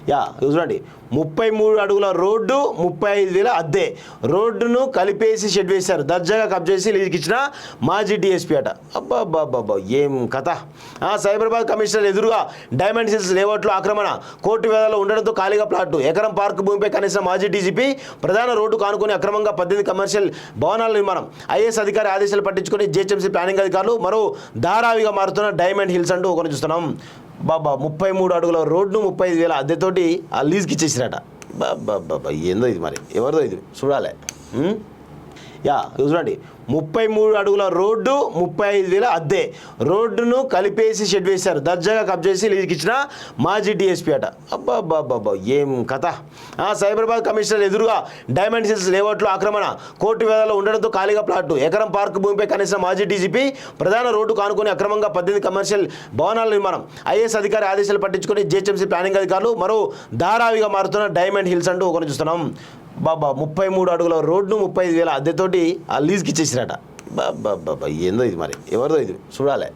చూడండి 33 అడుగుల రోడ్డు 35,000 అద్దె రోడ్డును కలిపేసి షెడ్ వేశారు దర్జాగా కబ్ చేసి లీజుకి ఇచ్చిన మాజీ డిఎస్పీ అట అబ్బాబ్బాబ్బా ఏం కథ సైబరాబాద్ కమిషనర్ ఎదురుగా డైమండ్ హిల్స్ లేఅవుట్లో ఆక్రమణ కోర్టు వేదాల్లో ఉండడంతో ఖాళీగా ప్లాట్లు ఎకరం పార్క్ భూమిపై కనీసం మాజీ డీజీపీ ప్రధాన రోడ్డు కానుకొని అక్రమంగా 18 కమర్షియల్ భవనాల నిర్మాణం ఐఏఎస్ అధికారి ఆదేశాలు పట్టించుకొని జిహెచ్ఎంసీ ప్లానింగ్ అధికారులు మరో ధారావిగా మారుతున్న డైమండ్ హిల్స్ అంటూ ఒకరిని చూస్తున్నాం 33 అడుగుల రోడ్డు 35,000 అద్దెతోటి ఆ లీజ్కి ఇచ్చేసిరట ఏందో ఇది మరి ఎవరిదో ఇది చూడాలి చూడండి 33 అడుగుల రోడ్డు 35,000 అద్దె రోడ్డును కలిపేసి షెడ్ వేశారు దర్జాగా కబ్ చేసి లీజుకి ఇచ్చిన మాజీ డిఎస్పీ అట అబ్బాబ్బాబ్బా ఏం కథ సైబరాబాద్ కమిషనర్ ఎదురుగా డైమండ్ హిల్స్ లేఅవుట్లో ఆక్రమణ కోర్టు వేదాల్లో ఉండడంతో ఖాళీగా ప్లాట్లు ఎకరం పార్క్ భూమిపై కనీసం మాజీ డీజీపీ ప్రధాన రోడ్డు కానుకొని అక్రమంగా 18 కమర్షియల్ భవనాల నిర్మాణం ఐఏఎస్ అధికారి ఆదేశాలు పట్టించుకొని జిహెచ్ఎంసీ ప్లానింగ్ అధికారులు మరో ధారావిగా మారుతున్న డైమండ్ హిల్స్ అంటూ ఒకరిని చూస్తున్నాం 33 అడుగుల రోడ్డు 35,000 అద్దెతోటి ఆ లీజ్కి ఇచ్చేసిరట ఏందో ఇది మరి ఎవరిదో ఇది చూడాలి